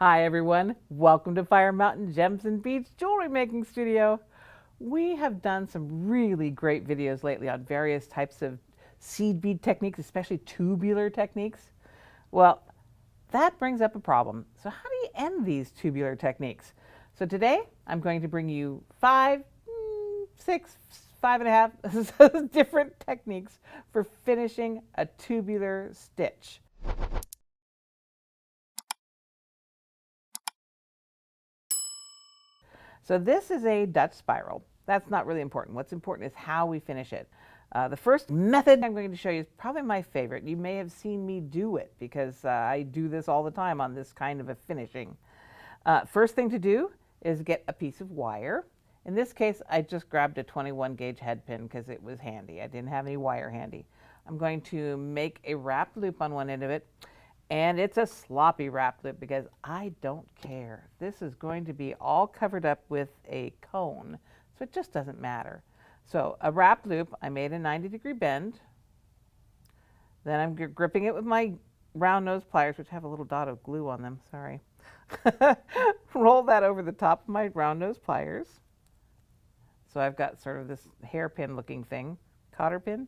Hi everyone, welcome to Fire Mountain Gems and Beads Jewelry Making Studio. We have done some really great videos lately on various types of seed bead techniques, especially tubular techniques. Well, that brings up a problem. So how do you end these tubular techniques? So today I'm going to bring you five, six, 5.5 different techniques for finishing a tubular stitch. So this is a Dutch spiral. That's not really important. What's important is how we finish it. The first method I'm going to show you is probably my favorite. You may have seen me do it because I do this all the time on this kind of a finishing. First thing to do is get a piece of wire. In this case, I just grabbed a 21 gauge head pin because it was handy. I didn't have any wire handy. I'm going to make a wrapped loop on one end of it. And it's a sloppy wrap loop because I don't care. This is going to be all covered up with a cone, so it just doesn't matter. So a wrap loop, I made a 90-degree bend. Then I'm gripping it with my round nose pliers, which have a little dot of glue on them, sorry. Roll that over the top of my round nose pliers. So I've got sort of this hairpin looking thing, cotter pin.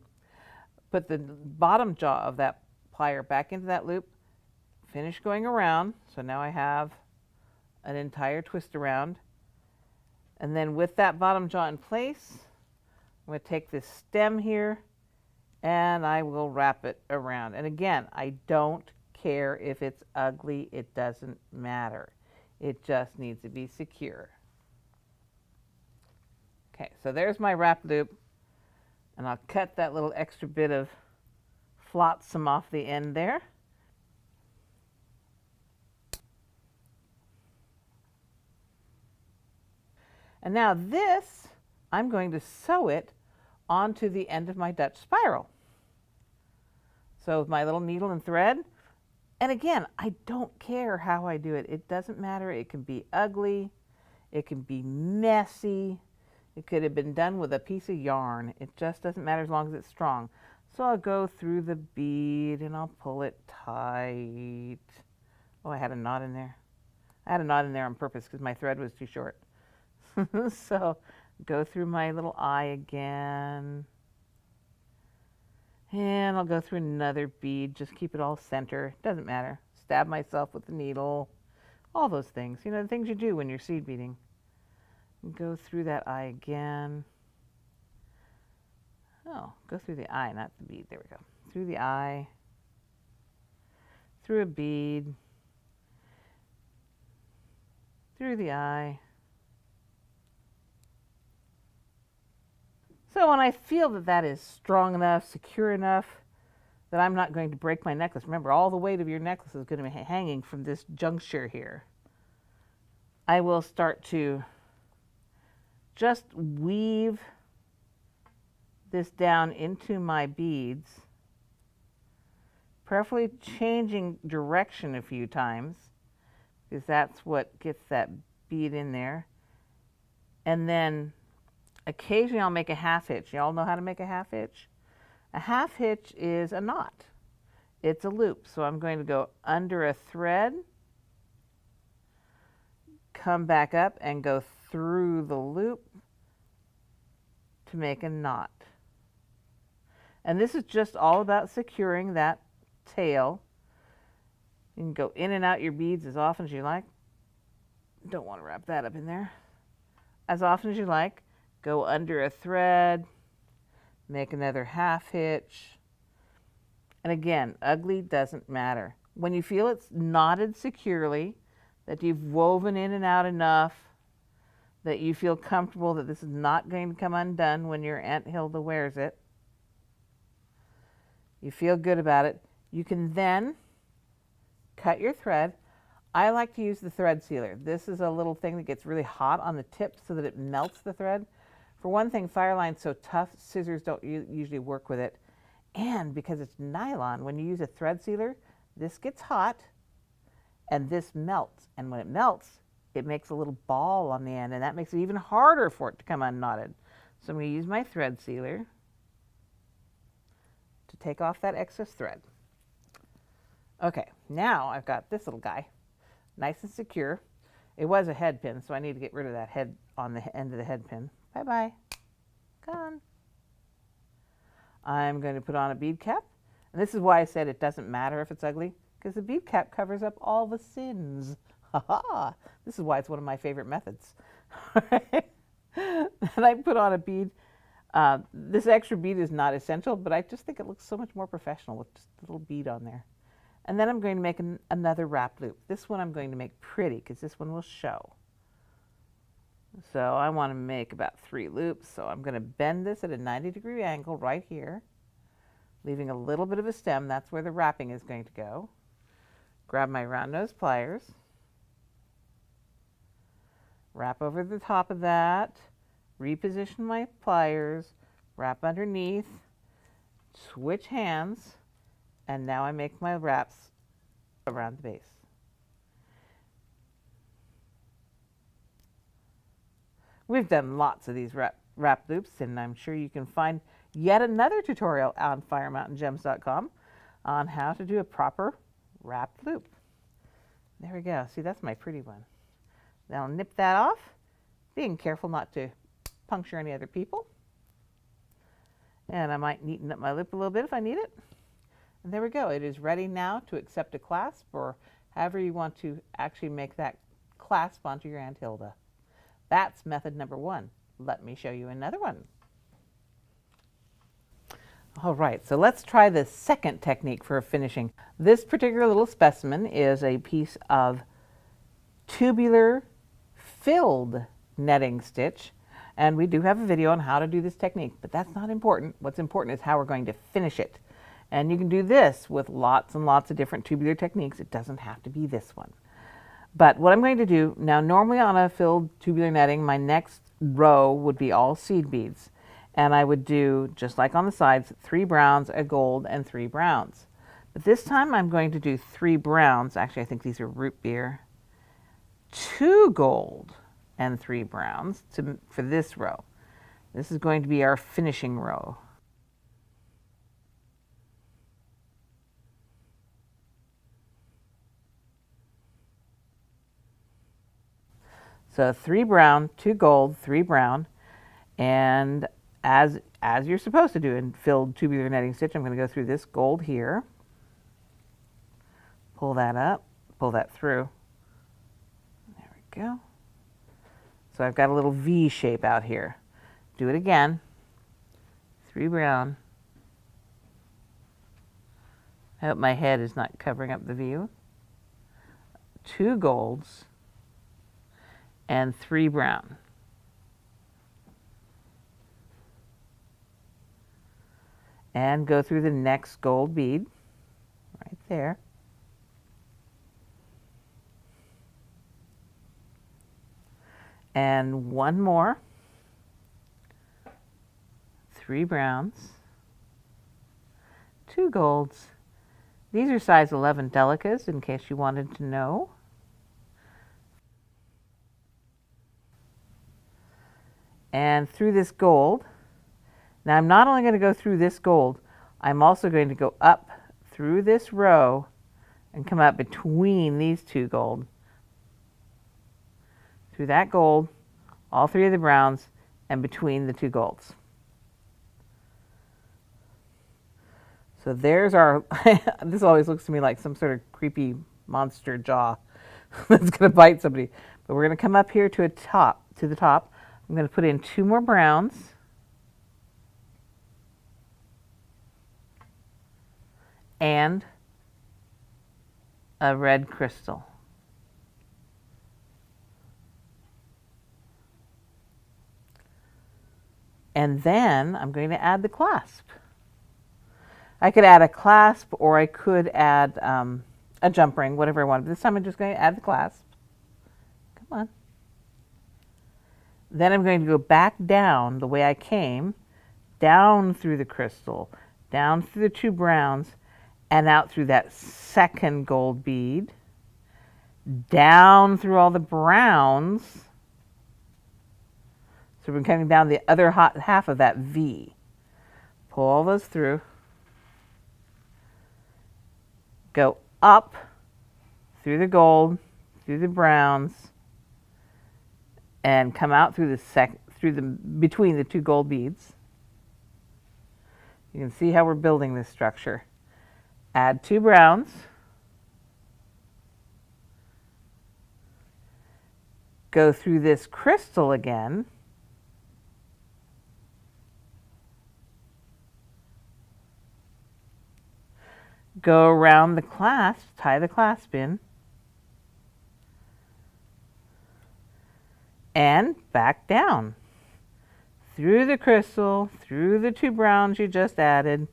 Put the bottom jaw of that plier back into that loop. Finish going around, so now I have an entire twist around. And then with that bottom jaw in place, I'm going to take this stem here and I will wrap it around. And again, I don't care if it's ugly, it doesn't matter. It just needs to be secure. Okay, so there's my wrap loop, and I'll cut that little extra bit of flotsam off the end there. And now this, I'm going to sew it onto the end of my Dutch spiral. So with my little needle and thread, and again, I don't care how I do it. It doesn't matter. It can be ugly. It can be messy. It could have been done with a piece of yarn. It just doesn't matter as long as it's strong. So I'll go through the bead and I'll pull it tight. Oh, I had a knot in there. I had a knot in there on purpose because my thread was too short. So go through my little eye again. And I'll go through another bead. Just keep it all center. Doesn't matter. Stab myself with the needle. All those things. You know, the things you do when you're seed beading. Go through that eye again. Oh, go through the eye, not the bead. There we go. Through the eye. Through a bead. Through the eye. So when I feel that that is strong enough, secure enough, that I'm not going to break my necklace. Remember, all the weight of your necklace is going to be hanging from this juncture here. I will start to just weave this down into my beads, prayerfully changing direction a few times, because that's what gets that bead in there. And then occasionally I'll make a half hitch. Y'all know how to make a half hitch? A half hitch is a knot. It's a loop. So I'm going to go under a thread, come back up and go through the loop to make a knot. And this is just all about securing that tail. You can go in and out your beads as often as you like. Don't want to wrap that up in there. As often as you like. Go under a thread, make another half hitch. And again, ugly doesn't matter. When you feel it's knotted securely, that you've woven in and out enough, that you feel comfortable that this is not going to come undone when your Aunt Hilda wears it, you feel good about it, you can then cut your thread. I like to use the thread sealer. This is a little thing that gets really hot on the tip so that it melts the thread. For one thing, Fireline's so tough, scissors don't usually work with it. And because it's nylon, when you use a thread sealer, this gets hot and this melts. And when it melts, it makes a little ball on the end, and that makes it even harder for it to come unknotted. So I'm going to use my thread sealer to take off that excess thread. Okay, now I've got this little guy. nice and secure. It was a head pin, so I need to get rid of that head on the end of the head pin. Bye-bye. Gone. I'm going to put on a bead cap. And this is why I said it doesn't matter if it's ugly, because the bead cap covers up all the sins. Ha ha! This is why it's one of my favorite methods. And I put on a bead. This extra bead is not essential, but I just think it looks so much more professional with just a little bead on there. And then I'm going to make another wrap loop. This one I'm going to make pretty because this one will show. So I want to make about 3 loops. So I'm going to bend this at a 90-degree angle right here, leaving a little bit of a stem. That's where the wrapping is going to go. Grab my round nose pliers, wrap over the top of that, reposition my pliers, wrap underneath, switch hands, and now I make my wraps around the base. We've done lots of these wrap loops, and I'm sure you can find yet another tutorial on firemountaingems.com on how to do a proper wrapped loop. There we go. See, that's my pretty one. Now I'll nip that off, being careful not to puncture any other people. And I might neaten up my loop a little bit if I need it. And there we go. It is ready now to accept a clasp, or however you want to actually make that clasp onto your Aunt Hilda. That's method number 1. Let me show you another one. All right, so let's try the second technique for finishing. This particular little specimen is a piece of tubular filled netting stitch, and we do have a video on how to do this technique, but that's not important. What's important is how we're going to finish it. And you can do this with lots and lots of different tubular techniques. It doesn't have to be this one. But what I'm going to do, now normally on a filled tubular netting, my next row would be all seed beads. And I would do, just like on the sides, 3 browns, a gold, and 3 browns. But this time I'm going to do 3 browns. Actually, I think these are root beer. 2 gold and 3 browns for this row. This is going to be our finishing row. So 3 brown, 2 gold, 3 brown, and as you're supposed to do in filled tubular netting stitch, I'm going to go through this gold here, pull that up, pull that through. There we go. So I've got a little V shape out here. Do it again. 3 brown. I hope my head is not covering up the view. 2 golds and 3 brown. And go through the next gold bead right there. And 1 more. 3 browns. 2 golds. These are size 11 delicas, in case you wanted to know. And through this gold. Now I'm not only going to go through this gold, I'm also going to go up through this row and come up between these 2 gold. Through that gold, all 3 of the browns, and between the 2 golds. So there's our, this always looks to me like some sort of creepy monster jaw that's going to bite somebody. But we're going to come up here to the top. I'm going to put in 2 more browns. And a red crystal. And then I'm going to add the clasp. I could add a clasp, or I could add a jump ring, whatever I want. But this time I'm just going to add the clasp. Come on. Then I'm going to go back down the way I came, down through the crystal, down through the 2 browns, and out through that second gold bead, down through all the browns. So we're coming down the other half of that V. Pull all those through. Go up through the gold, through the browns, and come out through between the two gold beads. You can see how we're building this structure. Add 2 browns. Go through this crystal again. Go around the clasp, tie the clasp in, and back down. Through the crystal, through the 2 browns you just added.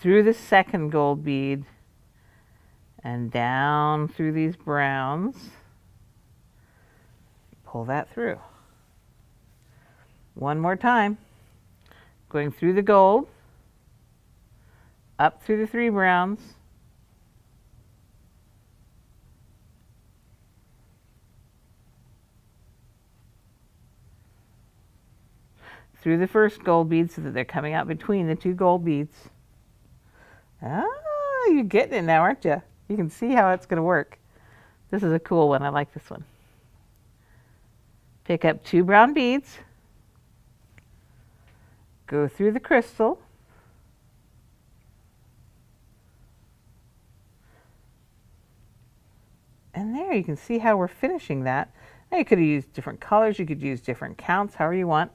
Through the second gold bead, and down through these browns. Pull that through. One more time. Going through the gold, up through the 3 browns, through the first gold bead so that they're coming out between the 2 gold beads. Ah, you're getting it now, aren't you? You can see how it's going to work. This is a cool one. I like this one. Pick up 2 brown beads, go through the crystal, and there you can see how we're finishing that. Now you could have used different colors, you could use different counts, however you want.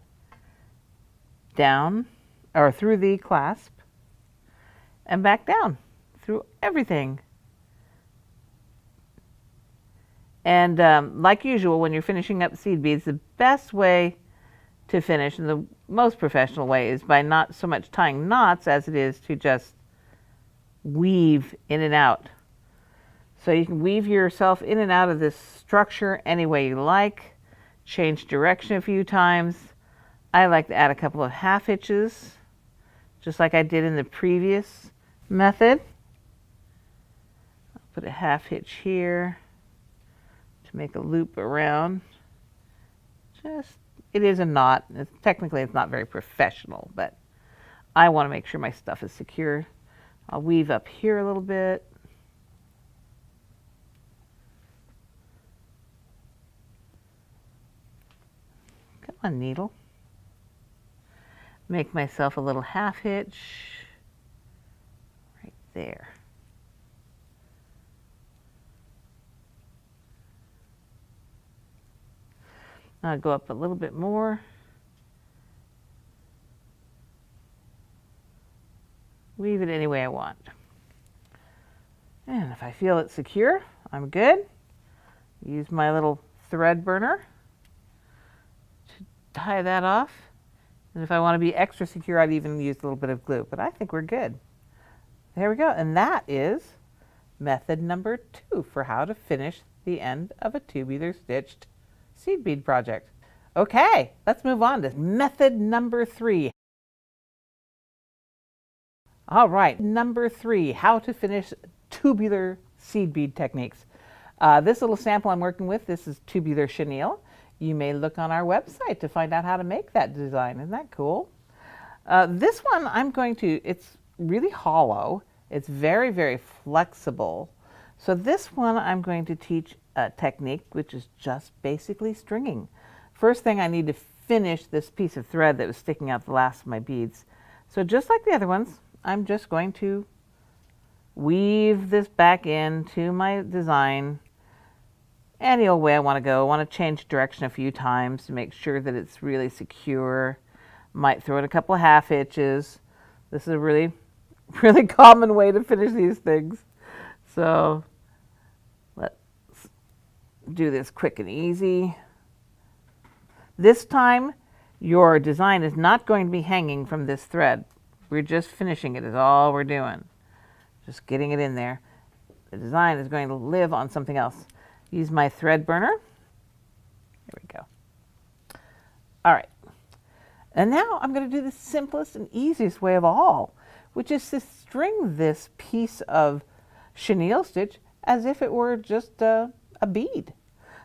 Down, or through the clasp, and back down through everything. And like usual, when you're finishing up seed beads, the best way to finish, and the most professional way, is by not so much tying knots as it is to just weave in and out. So you can weave yourself in and out of this structure any way you like, change direction a few times. I like to add a couple of half hitches, just like I did in the previous method. I'll put a half hitch here. Make a loop around. It is a knot. Technically it's not very professional, but I want to make sure my stuff is secure. I'll weave up here a little bit. Come on, needle. Make myself a little half hitch right there. I'll go up a little bit more. Weave it any way I want. And if I feel it's secure, I'm good. Use my little thread burner to tie that off. And if I want to be extra secure, I'd even use a little bit of glue, but I think we're good. There we go. And that is method number 2 for how to finish the end of a tubular stitched seed bead project. Okay, let's move on to method number 3. All right, number 3, how to finish tubular seed bead techniques. This little sample I'm working with, this is tubular chenille. You may look on our website to find out how to make that design. Isn't that cool? This one it's really hollow. It's very, very flexible. So this one I'm going to teach a technique which is just basically stringing. First thing, I need to finish this piece of thread that was sticking out the last of my beads. So just like the other ones, I'm just going to weave this back into my design any old way I want to go. I want to change direction a few times to make sure that it's really secure. Might throw in a couple of half hitches. This is a really, really common way to finish these things. So let's do this quick and easy. This time, your design is not going to be hanging from this thread. We're just finishing it is all we're doing. Just getting it in there. The design is going to live on something else. Use my thread burner. There we go. All right. And now I'm going to do the simplest and easiest way of all, which is to string this piece of chenille stitch as if it were just a bead.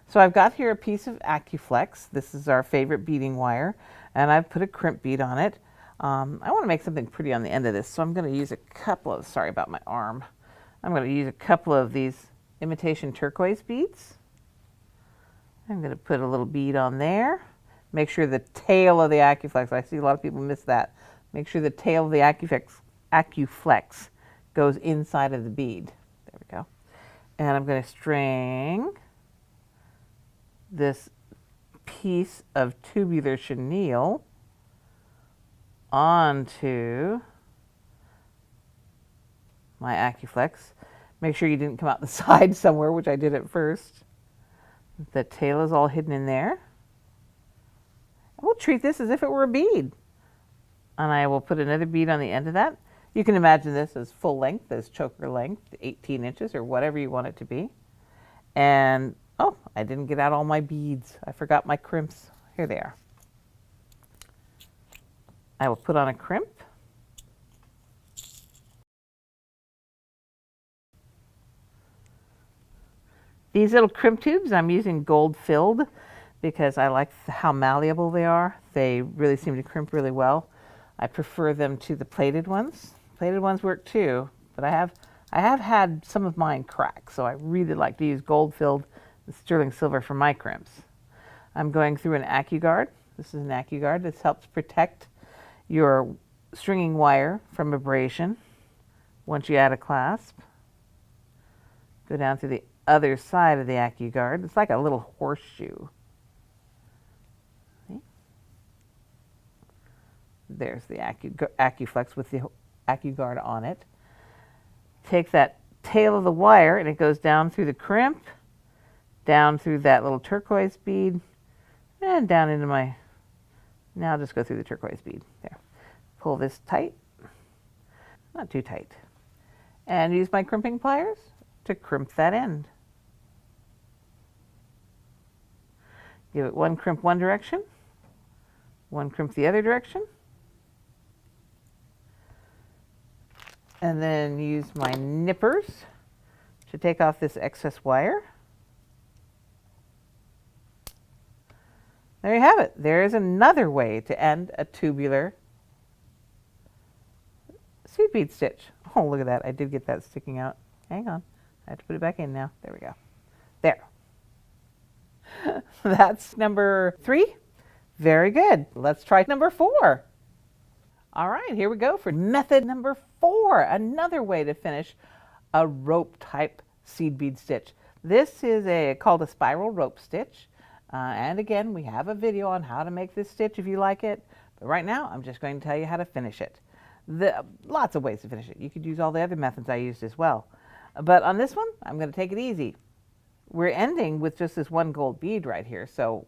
So I've got here a piece of AccuFlex. This is our favorite beading wire, and I've put a crimp bead on it. I want to make something pretty on the end of this, so I'm going to use a couple of, sorry about my arm, I'm going to use a couple of these imitation turquoise beads. I'm going to put a little bead on there. Make sure the tail of the AccuFlex, I see a lot of people miss that. Make sure the tail of the AccuFlex goes inside of the bead. There we go. And I'm going to string this piece of tubular chenille onto my AccuFlex. Make sure you didn't come out the side somewhere, which I did at first. The tail is all hidden in there. We'll treat this as if it were a bead. And I will put another bead on the end of that. You can imagine this as full length, as choker length, 18 inches or whatever you want it to be. And, oh, I didn't get out all my beads. I forgot my crimps. Here they are. I will put on a crimp. These little crimp tubes, I'm using gold filled because I like how malleable they are. They really seem to crimp really well. I prefer them to the plated ones. Plated ones work too, but I have had some of mine crack, so I really like to use gold filled and sterling silver for my crimps. I'm going through an AccuGuard. This is an AccuGuard. This helps protect your stringing wire from abrasion once you add a clasp. Go down through the other side of the AccuGuard. It's like a little horseshoe. See? There's the AccuFlex with the AccuGuard on it. Take that tail of the wire and it goes down through the crimp, down through that little turquoise bead, and down into my, now I'll just go through the turquoise bead. There. Pull this tight, not too tight, and use my crimping pliers to crimp that end. Give it one crimp one direction, one crimp the other direction, and then use my nippers to take off this excess wire. There you have it. There is another way to end a tubular seed bead stitch. Oh, look at that. I did get that sticking out. Hang on. I have to put it back in now. There we go. There. That's number 3. Very good. Let's try number 4. All right, here we go for method number 4. Another way to finish a rope type seed bead stitch. This is called a spiral rope stitch. And again, we have a video on how to make this stitch if you like it. But right now, I'm just going to tell you how to finish it. Lots of ways to finish it. You could use all the other methods I used as well. But on this one, I'm going to take it easy. We're ending with just this one gold bead right here. So,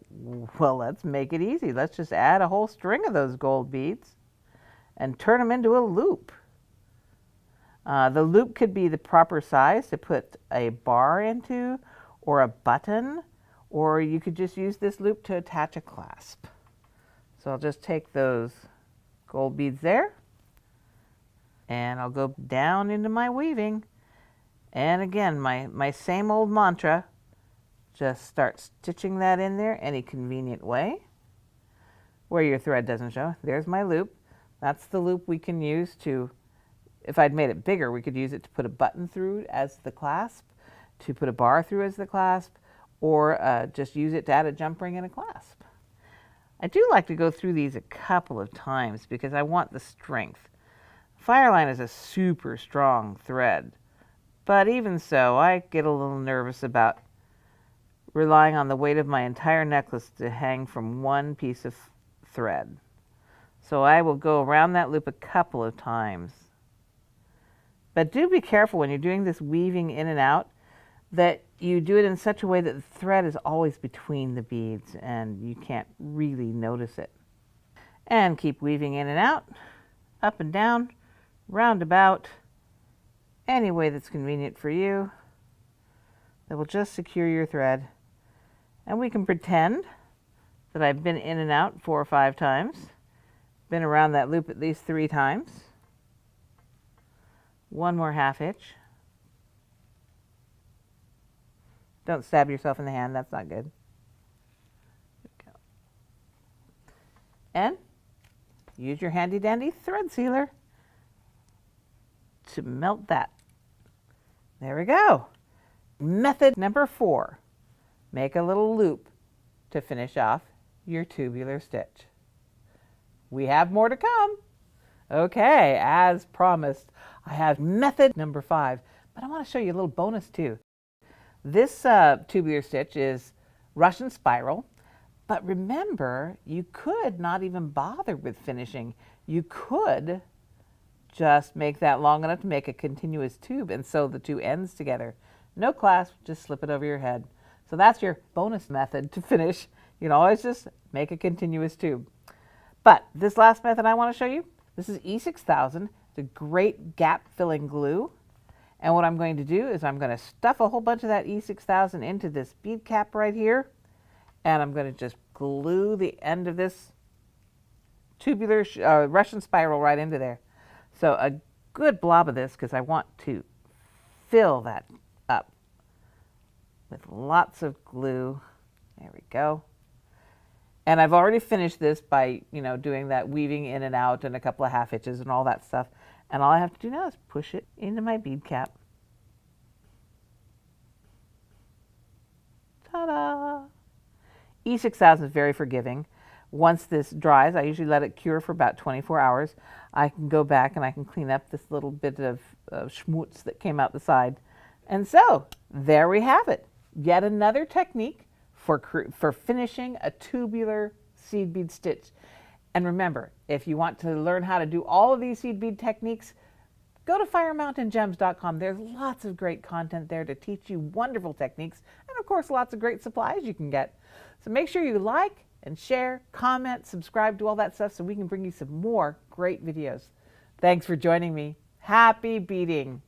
well, let's make it easy. Let's just add a whole string of those gold beads and turn them into a loop. The loop could be the proper size to put a bar into or a button, or you could just use this loop to attach a clasp. So I'll just take those gold beads there and I'll go down into my weaving. And again, my same old mantra, just start stitching that in there any convenient way where your thread doesn't show. There's my loop. That's the loop we can use to, if I'd made it bigger, we could use it to put a button through as the clasp, to put a bar through as the clasp, or just use it to add a jump ring and a clasp. I do like to go through these a couple of times because I want the strength. Fireline is a super strong thread, but even so, I get a little nervous about relying on the weight of my entire necklace to hang from one piece of thread. So I will go around that loop a couple of times. But do be careful when you're doing this weaving in and out that you do it in such a way that the thread is always between the beads and you can't really notice it. And keep weaving in and out, up and down, round about, any way that's convenient for you. That will just secure your thread. And we can pretend that I've been in and out 4 or 5 times, been around that loop at least 3 times. One more half hitch. Don't stab yourself in the hand, that's not good. And use your handy dandy thread sealer to melt that. There we go. Method number 4, make a little loop to finish off your tubular stitch. We have more to come. Okay, as promised, I have method number 5, but I want to show you a little bonus too. This tubular stitch is Russian spiral, but remember, you could not even bother with finishing. You could just make that long enough to make a continuous tube and sew the two ends together. No clasp, just slip it over your head. So that's your bonus method to finish. You can always just make a continuous tube. But this last method I want to show you, this is E6000. It's a great gap filling glue. And what I'm going to do is I'm going to stuff a whole bunch of that E6000 into this bead cap right here. And I'm going to just glue the end of this tubular Russian spiral right into there. So a good blob of this, because I want to fill that up with lots of glue. There we go. And I've already finished this by, doing that weaving in and out and a couple of half hitches and all that stuff. And all I have to do now is push it into my bead cap. Ta-da! E6000 is very forgiving. Once this dries, I usually let it cure for about 24 hours. I can go back and I can clean up this little bit of schmutz that came out the side. And so, there we have it. Yet another technique for finishing a tubular seed bead stitch. And remember, if you want to learn how to do all of these seed bead techniques, go to firemountaingems.com. There's lots of great content there to teach you wonderful techniques, and of course lots of great supplies you can get. So make sure you like and share, comment, subscribe to all that stuff so we can bring you some more great videos. Thanks for joining me. Happy beading!